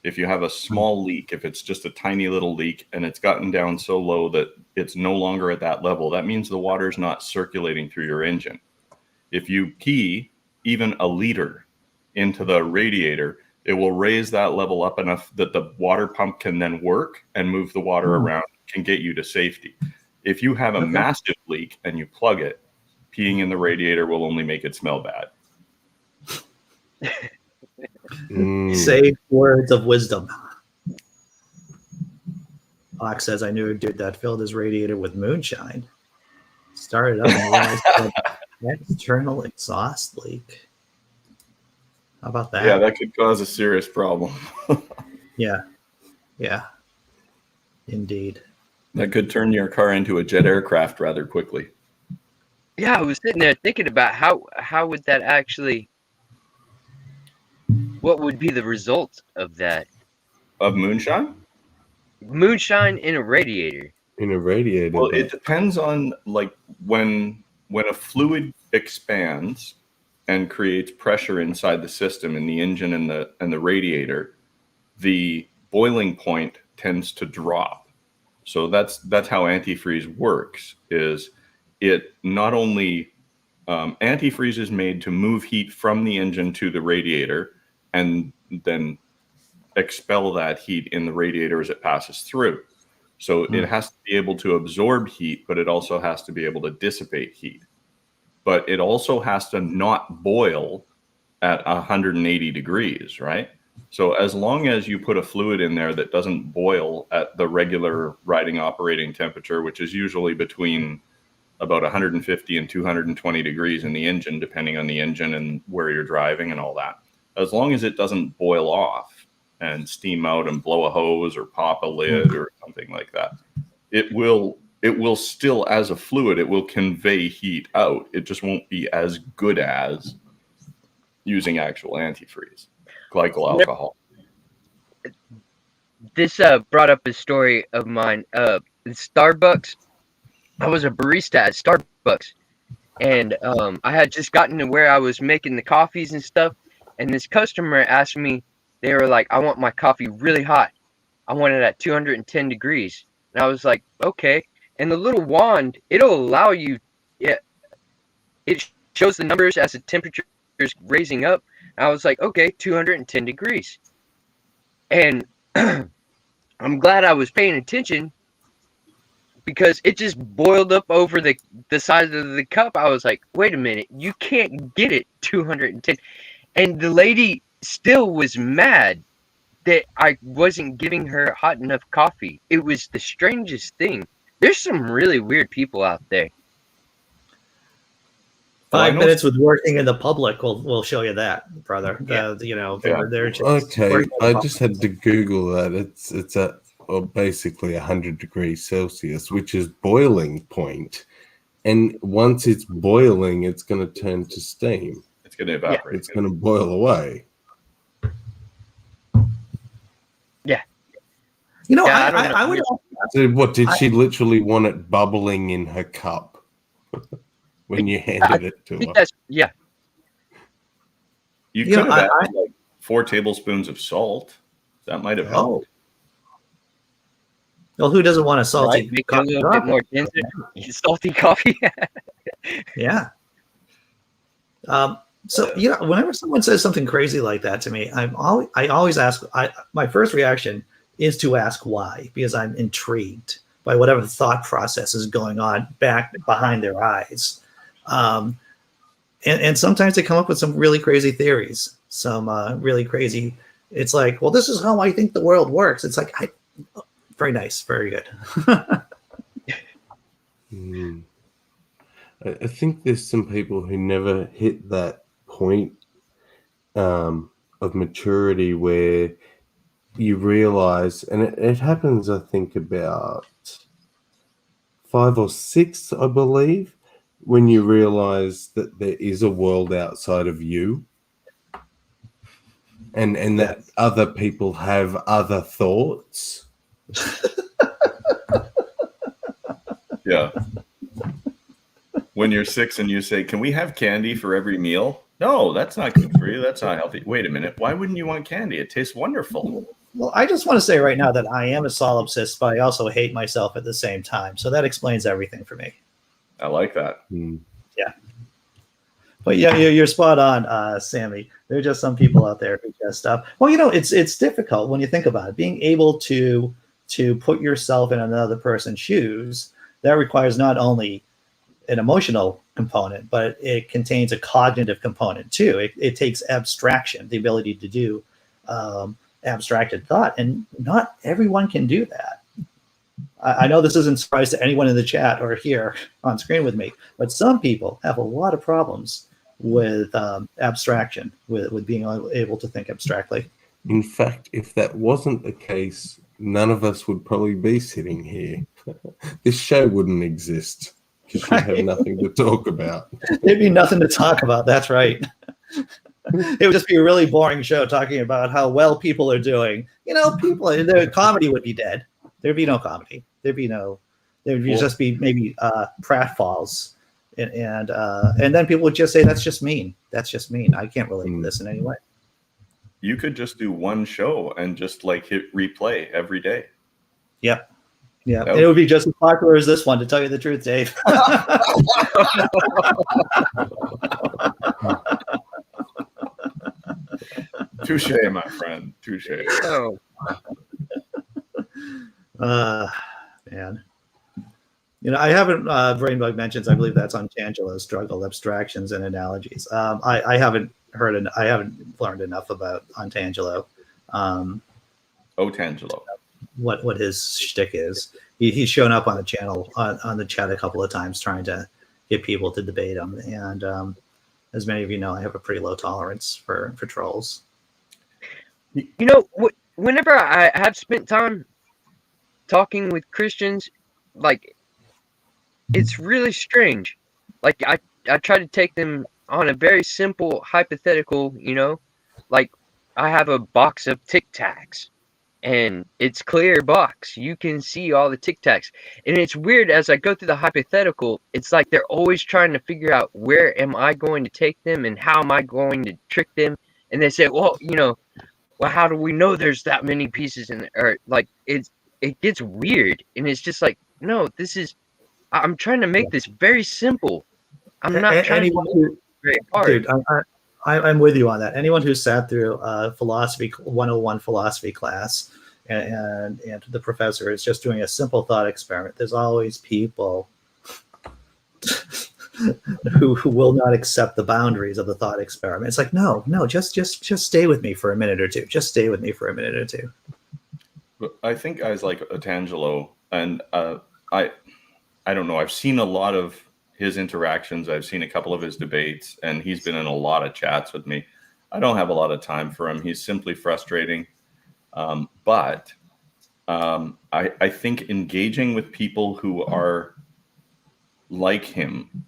If you have a small leak, if it's just a tiny little leak and it's gotten down so low that it's no longer at that level, that means the water's not circulating through your engine. If you pee even a liter into the radiator, it will raise that level up enough that the water pump can then work and move the water around, can get you to safety. If you have a massive leak and you plug it, peeing in the radiator will only make it smell bad. Save words of wisdom. Fox says, I knew a dude that filled his radiator with moonshine. Started up and realized external exhaust leak. How about that? Yeah, that could cause a serious problem. Yeah. Indeed. That could turn your car into a jet aircraft rather quickly. Yeah, I was sitting there thinking about how would that actually, what would be the result of that? Of moonshine? Moonshine in a radiator. In a radiator. Well, it depends on like when a fluid expands and creates pressure inside the system in the engine and the radiator, the boiling point tends to drop. So that's how antifreeze works. Is it not only antifreeze is made to move heat from the engine to the radiator and then expel that heat in the radiator as it passes through. So it has to be able to absorb heat, but it also has to be able to dissipate heat. But it also has to not boil at 180 degrees, right? So as long as you put a fluid in there that doesn't boil at the regular riding operating temperature, which is usually between about 150 and 220 degrees in the engine, depending on the engine and where you're driving and all that, as long as it doesn't boil off and steam out and blow a hose or pop a lid or something like that, it will still, as a fluid, it will convey heat out. It just won't be as good as using actual antifreeze, glycol alcohol. This brought up a story of mine. In Starbucks, I was a barista at Starbucks, and I had just gotten to where I was making the coffees and stuff, and this customer asked me, they were like, I want my coffee really hot. I want it at 210 degrees. And I was like, okay. And the little wand, it'll allow you, it shows the numbers as the temperature is raising up. And I was like, okay, 210 degrees. And I'm glad I was paying attention because it just boiled up over the side of the cup. I was like, wait a minute, you can't get it 210. And the lady still was mad that I wasn't giving her hot enough coffee. It was the strangest thing. There's some really weird people out there. 5 minutes with working in the public will show you that, brother. They're just okay. I just had to Google that. It's at basically 100 degrees Celsius, which is boiling point. And once it's boiling, it's going to turn to steam. It's going to evaporate. It's going to boil away. Yeah. You know, Yeah, So what did she literally want it bubbling in her cup when you handed it I to think her? that's yeah. You You could know, have added like 4 tablespoons of salt. That might have Oh. helped. Well, who doesn't want a salty Right, make it a coffee? little bit more denser. Salty coffee. Yeah. So whenever someone says something crazy like that to me, I always ask. My first reaction is to ask why, because I'm intrigued by whatever thought process is going on back behind their eyes. And sometimes they come up with some really crazy theories, some really crazy. It's like, well, this is how I think the world works. It's like, very nice, very good. I think there's some people who never hit that point of maturity where you realize, and it happens, I think, about 5 or 6, I believe, when you realize that there is a world outside of you, and that other people have other thoughts. Yeah. When you're 6 and you say, "Can we have candy for every meal?" No, that's not good for you. That's not healthy. Wait a minute. Why wouldn't you want candy? It tastes wonderful. Well, I just want to say right now that I am a solipsist, but I also hate myself at the same time. So that explains everything for me. I like that. Yeah. But yeah, you're spot on, Sammy. There are just some people out there who just well, it's difficult when you think about it. Being able to put yourself in another person's shoes, that requires not only an emotional component, but it contains a cognitive component too. It takes abstraction, the ability to do abstracted thought, and not everyone can do that. I know this isn't a surprise to anyone in the chat or here on screen with me, but some people have a lot of problems with abstraction, with being able to think abstractly. In fact, if that wasn't the case, none of us would probably be sitting here. This show wouldn't exist because we'd have nothing to talk about. There'd be nothing to talk about. That's right. It would just be a really boring show talking about how well people are doing. The comedy would be dead. There'd be no comedy. There'd just be maybe pratfalls, and then people would just say, "That's just mean. That's just mean. I can't relate to this in any way." You could just do one show and just like hit replay every day. Yep. Yeah, and it would be just as popular as this one, to tell you the truth, Dave. Touche, my friend. Touche. Oh, Man. I haven't Brainbug mentions. I believe that's on Tangelo, struggle, abstractions, and analogies. I haven't I haven't learned enough about on Tangelo. Tangelo. What his shtick is. He's shown up on the channel on the chat a couple of times trying to get people to debate him. And as many of you know, I have a pretty low tolerance for trolls. Whenever I have spent time talking with Christians, like, it's really strange. Like, I try to take them on a very simple hypothetical, like, I have a box of Tic Tacs. And it's clear box. You can see all the Tic Tacs. And it's weird, as I go through the hypothetical, it's like they're always trying to figure out where am I going to take them and how am I going to trick them. And they say, well, how do we know there's that many pieces in there? Or like it gets weird. And it's just like, no, I'm trying to make this very simple. I'm not trying to make it very hard. Dude, I'm with you on that. Anyone who sat through philosophy 101 philosophy class and the professor is just doing a simple thought experiment, there's always people who will not accept the boundaries of the thought experiment. It's like, no, just stay with me for a minute or two. Just stay with me for a minute or two. I think guys like Tangelo, and I don't know. I've seen a lot of his interactions. I've seen a couple of his debates, and he's been in a lot of chats with me. I don't have a lot of time for him. He's simply frustrating. But I think engaging with people who are like him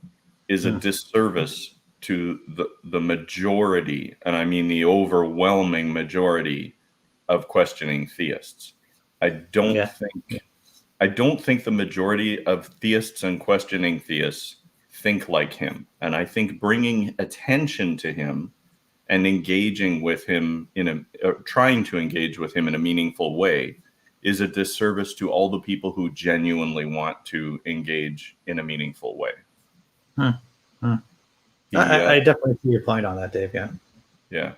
is a disservice to the majority, and I mean the overwhelming majority of questioning theists. I don't think I don't think the majority of theists and questioning theists think like him. And I think bringing attention to him and engaging with him trying to engage with him in a meaningful way is a disservice to all the people who genuinely want to engage in a meaningful way. I definitely see your point on that, Dave. Yeah. Yeah.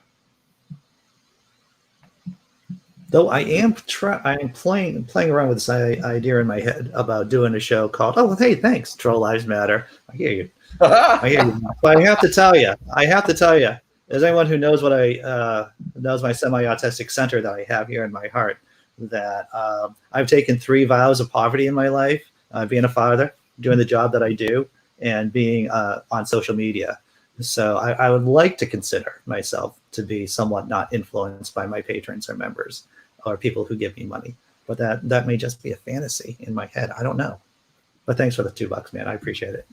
Though I am playing around with this idea in my head about doing a show called hey, thanks, Troll Lives Matter. I hear you. I hear you. But I have to tell you, as anyone who knows knows my semi-autistic center that I have here in my heart, that I've taken 3 vows of poverty in my life: being a father, doing the job that I do, and being on social media. So I would like to consider myself to be somewhat not influenced by my patrons or members or people who give me money. But that may just be a fantasy in my head. I don't know. But thanks for the $2, man. I appreciate it.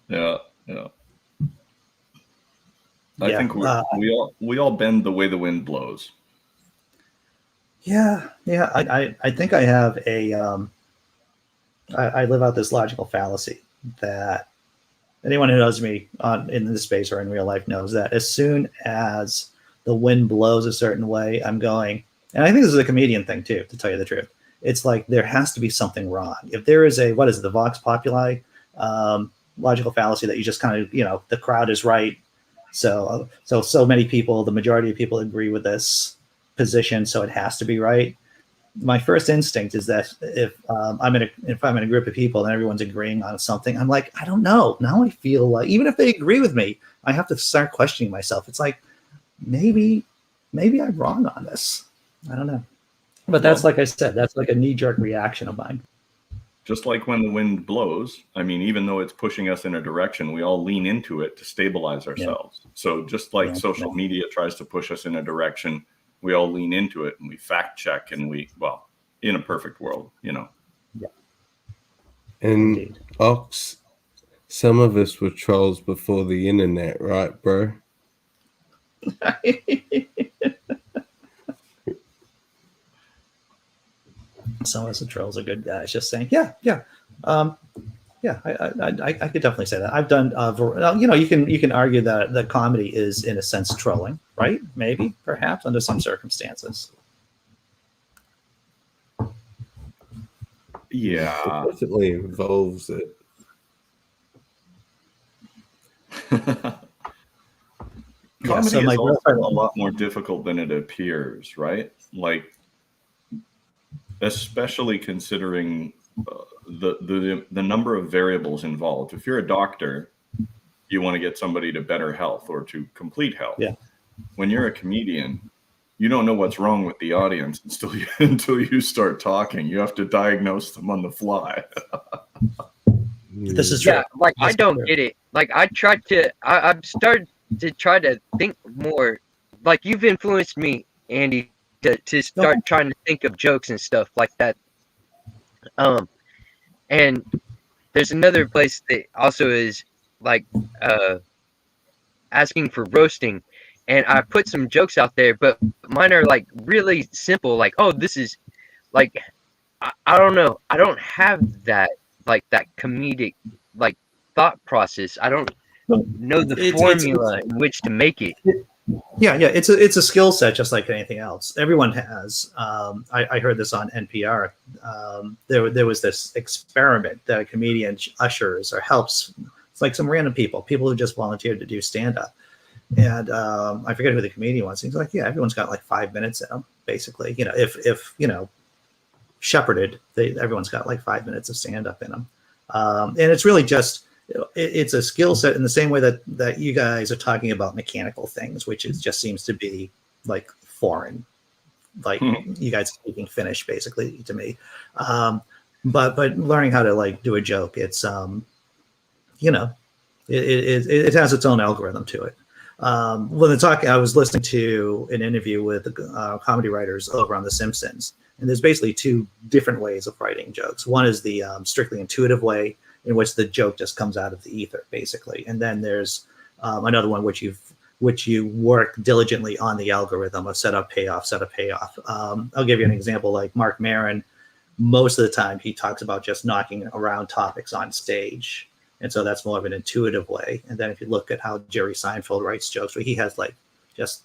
Yeah. I think we all bend the way the wind blows. Yeah. I think I have I live out this logical fallacy that anyone who knows me in this space or in real life knows that as soon as the wind blows a certain way, I'm going, and I think this is a comedian thing too, to tell you the truth. It's like there has to be something wrong. If there is the Vox Populi logical fallacy that you just kind of, the crowd is right. So many people, the majority of people agree with this position, so it has to be right. My first instinct is that if I'm in a group of people and everyone's agreeing on something, I'm like, I don't know. Now I feel like even if they agree with me, I have to start questioning myself. It's like maybe I'm wrong on this. I don't know. But that's like I said, that's like a knee-jerk reaction of mine. Just like when the wind blows, I mean, even though it's pushing us in a direction, we all lean into it to stabilize ourselves. Yeah. So just like social media tries to push us in a direction, we all lean into it and we fact check and in a perfect world, Yeah. And Indeed. Ox, some of us were trolls before the internet, right, bro? Some of us trolls are good guys. Just saying, I could definitely say that. I've done, you can argue that the comedy is in a sense trolling, right? Maybe, perhaps, under some circumstances. Yeah, it definitely involves it. Comedy is also a lot more difficult than it appears, right? Like, especially considering the number of variables involved. If you're a doctor, you want to get somebody to better health or to complete health. Yeah. When you're a comedian, you don't know what's wrong with the audience until you start talking. You have to diagnose them on the fly. This is true. Yeah, like I don't get it. Like I've started to try to think more. Like you've influenced me, Andy, to start trying to think of jokes and stuff like that. And there's another place that also is like asking for roasting, and I put some jokes out there, but mine are like really simple. Like, oh, this is like I don't know. I don't have that that comedic thought process. I don't know the formula in which to make it. Yeah, it's a skill set just like anything else. Everyone has. I heard this on NPR. There was this experiment that a comedian ushers or helps. It's like some random people who just volunteered to do stand-up. And I forget who the comedian was. He's like, everyone's got like 5 minutes in them, basically. If shepherded, everyone's got like 5 minutes of stand-up in them. And it's really just, it's a skill set in the same way that you guys are talking about mechanical things, which just seems to be like foreign, like you guys speaking Finnish basically to me. But learning how to do a joke, it's it has its own algorithm to it. When I was listening to an interview with comedy writers over on The Simpsons, and there's basically 2 different ways of writing jokes. One is the strictly intuitive way, in which the joke just comes out of the ether, basically. And then there's another one which you've which you work diligently on the algorithm of set up, payoff, set up, payoff. I'll give you an example. Like Mark Maron, most of the time he talks about just knocking around topics on stage. And so that's more of an intuitive way. And then if you look at how Jerry Seinfeld writes jokes, where he has like just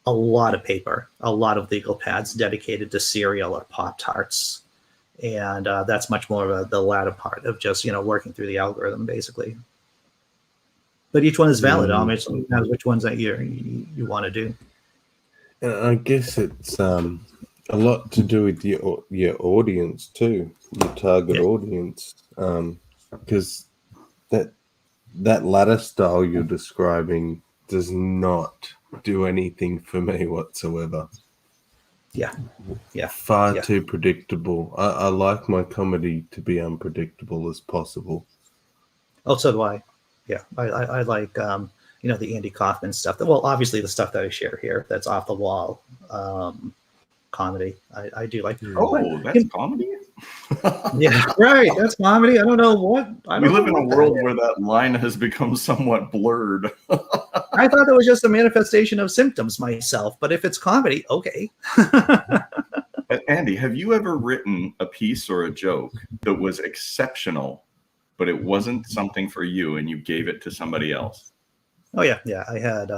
a lot of paper, a lot of legal pads dedicated to cereal or Pop-Tarts. And that's much more of the latter part of just, working through the algorithm, basically. But each one is valid. Which ones that you want to do. I guess it's a lot to do with your audience too, your target audience, because that latter style you're describing does not do anything for me whatsoever. Yeah. Far too predictable. I like my comedy to be unpredictable as possible. Oh, so do I. Yeah, I like the Andy Kaufman stuff. Well, obviously the stuff that I share here, that's off the wall comedy. I do like. Oh, that's comedy. Yeah, right. That's comedy. I don't know what. We live in a world where that line has become somewhat blurred. I thought that was just a manifestation of symptoms myself, but if it's comedy, okay. Andy, have you ever written a piece or a joke that was exceptional, but it wasn't something for you and you gave it to somebody else? Oh yeah. I had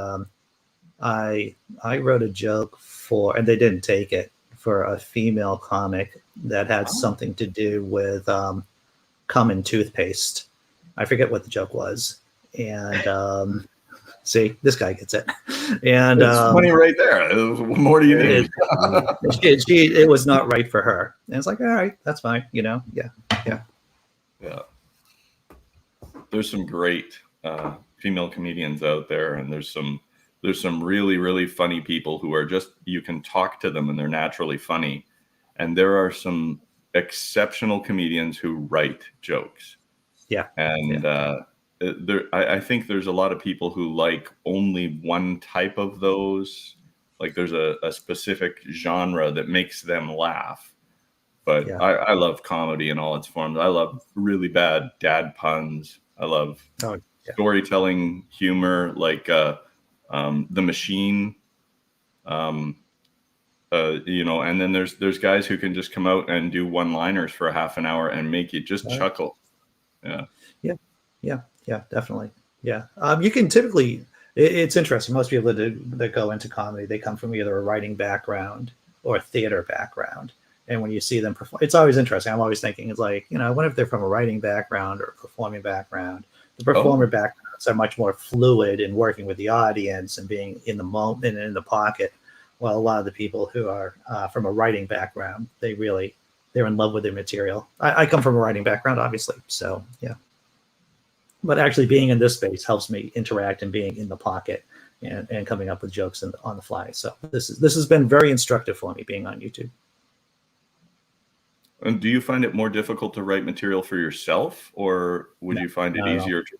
I wrote a joke for, and they didn't take it, for a female comic that had something to do with cum and toothpaste. I forget what the joke was. And see, this guy gets it. And it's funny right there. What more do you need? It was not right for her. And it's like, all right, that's fine. Yeah. There's some great female comedians out there, and there's some really, really funny people who are just, you can talk to them and they're naturally funny. And there are some exceptional comedians who write jokes. Yeah. And I think there's a lot of people who like only one type of those. Like there's a specific genre that makes them laugh. But I love comedy in all its forms. I love really bad dad puns. I love storytelling humor, like The Machine, and then there's guys who can just come out and do one-liners for a half an hour and make you just chuckle. Yeah, definitely. Yeah. You can typically, it's interesting. Most people that go into comedy, they come from either a writing background or a theater background. And when you see them perform, it's always interesting. I'm always thinking, it's like, I wonder if they're from a writing background or a performing background. The performer backgrounds are much more fluid in working with the audience and being in the moment and in the pocket. While a lot of the people who are from a writing background, they're in love with their material. I come from a writing background, obviously. So, yeah. But actually being in this space helps me interact and being in the pocket and coming up with jokes on the fly. So this has been very instructive for me, being on YouTube. And do you find it more difficult to write material for yourself, or would you find it easier to?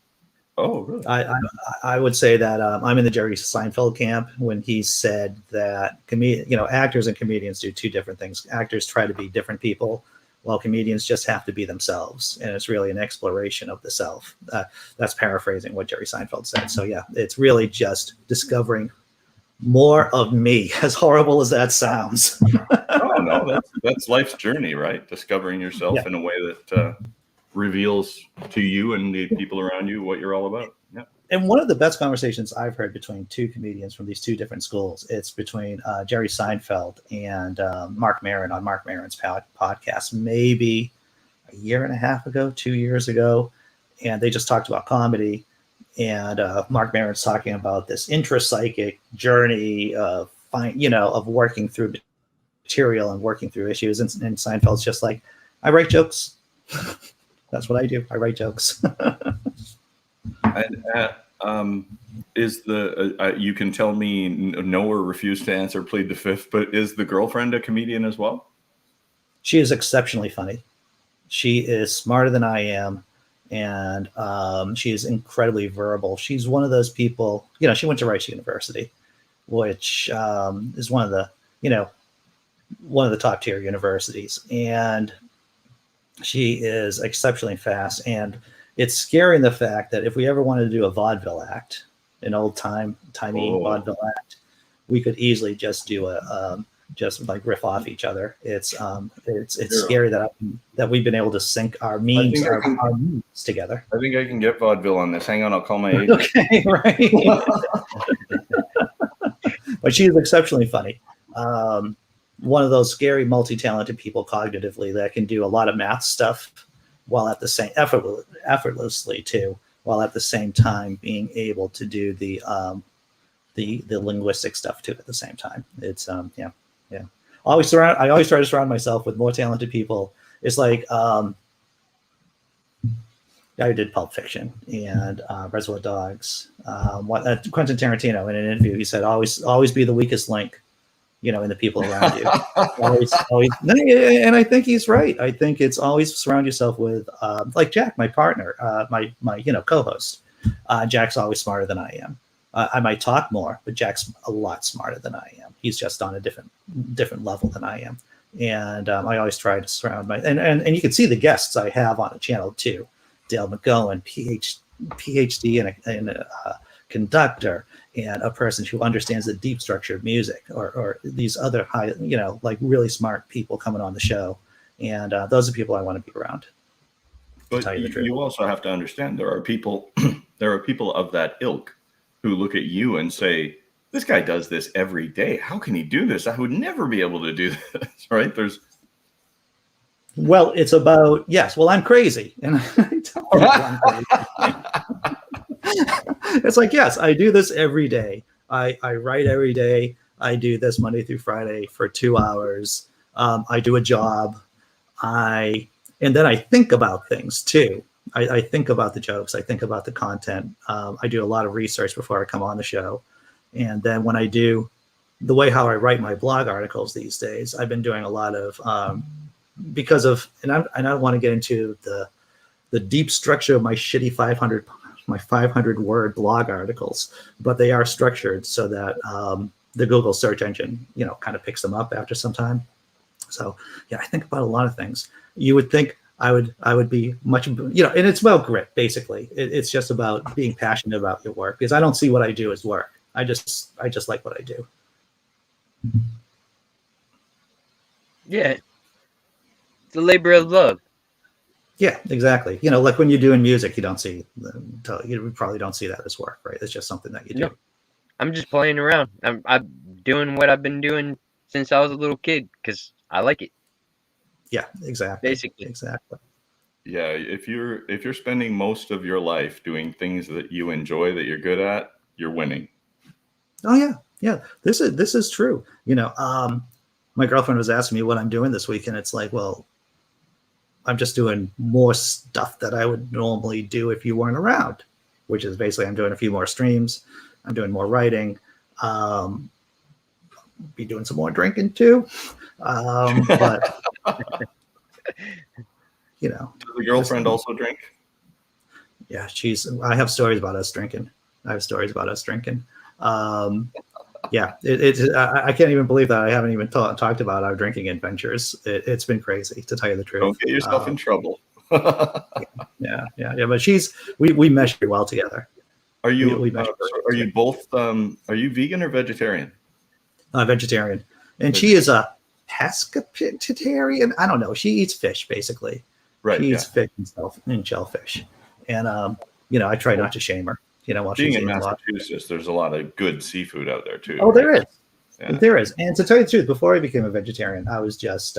Oh, really? I would say that I'm in the Jerry Seinfeld camp when he said that actors and comedians do two different things. Actors try to be different people, while comedians just have to be themselves, and it's really an exploration of the self. That's paraphrasing what Jerry Seinfeld said. So yeah, it's really just discovering more of me, as horrible as that sounds. Oh no, that's life's journey, right? Discovering yourself in a way that reveals to you and the people around you what you're all about. Yeah. And one of the best conversations I've heard between two comedians from these two different schools, it's between Jerry Seinfeld and Mark Maron on Mark Maron's podcast, maybe a year and a half ago, 2 years ago. And they just talked about comedy. And Mark Maron's talking about this intrapsychic journey of working through material and working through issues. And Seinfeld's just like, I write jokes. That's what I do. I write jokes. And is you can tell me no or refuse to answer, plead the fifth, but is the girlfriend a comedian as well? She is exceptionally funny. She is smarter than I am. And she is incredibly verbal. She's one of those people, she went to Rice University, which is one of the top tier universities. And she is exceptionally fast. And it's scary in the fact that if we ever wanted to do a vaudeville act, an timey Oh. vaudeville act, we could easily just do just like riff off each other. It's scary that we've been able to sync our memes together. I think I can get vaudeville on this. Hang on, I'll call my agent. Okay, right. But she is exceptionally funny. One of those scary, multi-talented people cognitively that can do a lot of math stuff while at the same effortlessly too, while at the same time being able to do the linguistic stuff too at the same time. It's yeah. I always try to surround myself with more talented people. It's like I did Pulp Fiction and Reservoir Dogs. Quentin Tarantino in an interview, he said, "Always be the weakest link, in the people around you." always, and I think he's right. I think it's always surround yourself with like Jack, my partner, my co-host. Jack's always smarter than I am. I might talk more, but Jack's a lot smarter than I am. He's just on a different level than I am. And I always try to surround and you can see the guests I have on the channel too. Dale McGowan, PhD and a conductor, and a person who understands the deep structure of music, or these other high, like really smart people coming on the show. And those are people I want to be around. But you also have to understand there are people of that ilk who look at you and say, this guy does this every day. How can he do this? I would never be able to do this, right? Well, it's about, yes, well, I'm crazy. And I tell people I'm crazy. It's like, yes, I do this every day. I write every day. I do this Monday through Friday for 2 hours. I do a job. And then I think about things too. I think about the jokes. I think about the content. I do a lot of research before I come on the show. And then when I do the way how I write my blog articles these days, I've been doing a lot of, because of, and I don't want to get into the deep structure of my shitty 500 word blog articles, but they are structured so that the Google search engine, kind of picks them up after some time. So yeah, I think about a lot of things. You would think I would be much, and it's about grit, basically. It's just about being passionate about your work, because I don't see what I do as work. I just like what I do. Yeah. It's a labor of love. Yeah, exactly. Like when you're doing music, you probably don't see that as work, right? It's just something that you do. No, I'm just playing around. I'm doing what I've been doing since I was a little kid because I like it. Yeah, exactly. Basically. Exactly. Yeah, if you're spending most of your life doing things that you enjoy, that you're good at, you're winning. Oh yeah. This is true. My girlfriend was asking me what I'm doing this week, and it's like, well, I'm just doing more stuff that I would normally do if you weren't around, which is basically I'm doing a few more streams. I'm doing more writing. Be doing some more drinking too. But Does the girlfriend also drink? Yeah, I have stories about us drinking. Yeah, I can't even believe that I haven't even talked about our drinking adventures. It's been crazy, to tell you the truth. Don't get yourself in trouble. Yeah. But we mesh very well together. Are you both? Are you vegan or vegetarian? Vegetarian, and she is a pescatarian. I don't know. She eats fish basically. Right. She eats fish and shellfish, and I try not to shame her. While Being she's in eating Massachusetts, there's a lot of good seafood out there too. Oh, there is. Yeah. There is. And to tell you the truth, before I became a vegetarian, I was just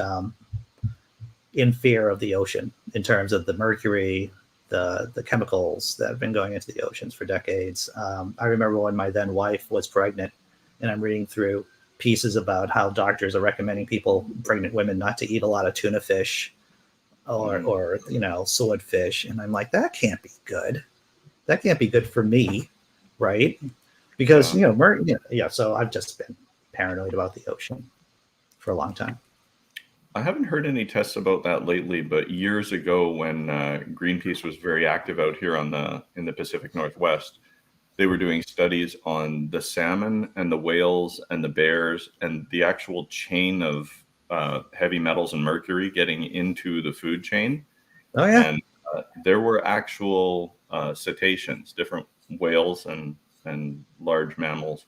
in fear of the ocean in terms of the mercury, the chemicals that have been going into the oceans for decades. I remember when my then wife was pregnant, and I'm reading through pieces about how doctors are recommending pregnant women, not to eat a lot of tuna fish or swordfish. And I'm like, that can't be good. That can't be good for me, right? Because, so I've just been paranoid about the ocean for a long time. I haven't heard any tests about that lately, but years ago when Greenpeace was very active out here in the Pacific Northwest, they were doing studies on the salmon and the whales and the bears and the actual chain of heavy metals and mercury getting into the food chain. Oh, yeah. And there were actual cetaceans, different whales and and large mammals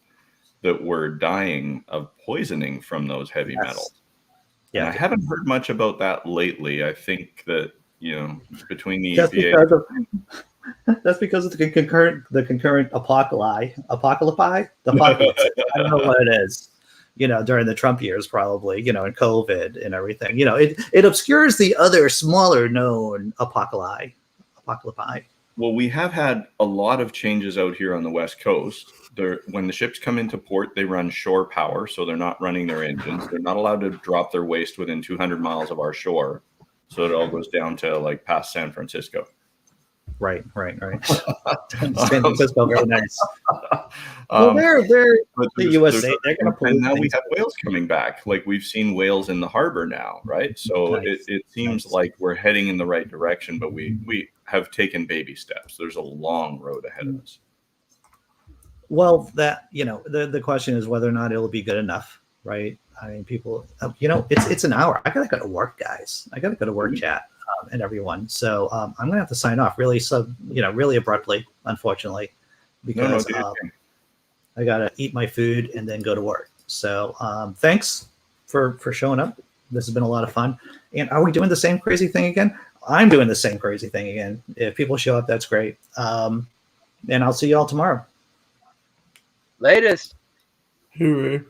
that were dying of poisoning from those heavy metals. And I haven't heard much about that lately. I think that, between the EPA, that's because of the concurrent apocalypse. I don't know what it is. During the Trump years, probably, and COVID and everything. It obscures the other smaller known apocalypse. Well, we have had a lot of changes out here on the West Coast. When the ships come into port, they run shore power, so they're not running their engines. They're not allowed to drop their waste within 200 miles of our shore, so it all goes down to like past San Francisco. Right. San Francisco, very nice. Well, they're the USA. They're going to pollute. And now we have whales coming back. Like we've seen whales in the harbor now, right? So it seems like we're heading in the right direction, but we have taken baby steps. There's a long road ahead of us. Well, that the question is whether or not it'll be good enough, right? I mean, people, it's an hour. I gotta go to work, guys. I gotta go to work, chat, and everyone. So I'm gonna have to sign off really abruptly, unfortunately, because I gotta eat my food and then go to work. So thanks for showing up. This has been a lot of fun. And are we doing the same crazy thing again? I'm doing the same crazy thing again. If people show up, that's great. And I'll see you all tomorrow. Latest. Hooroo.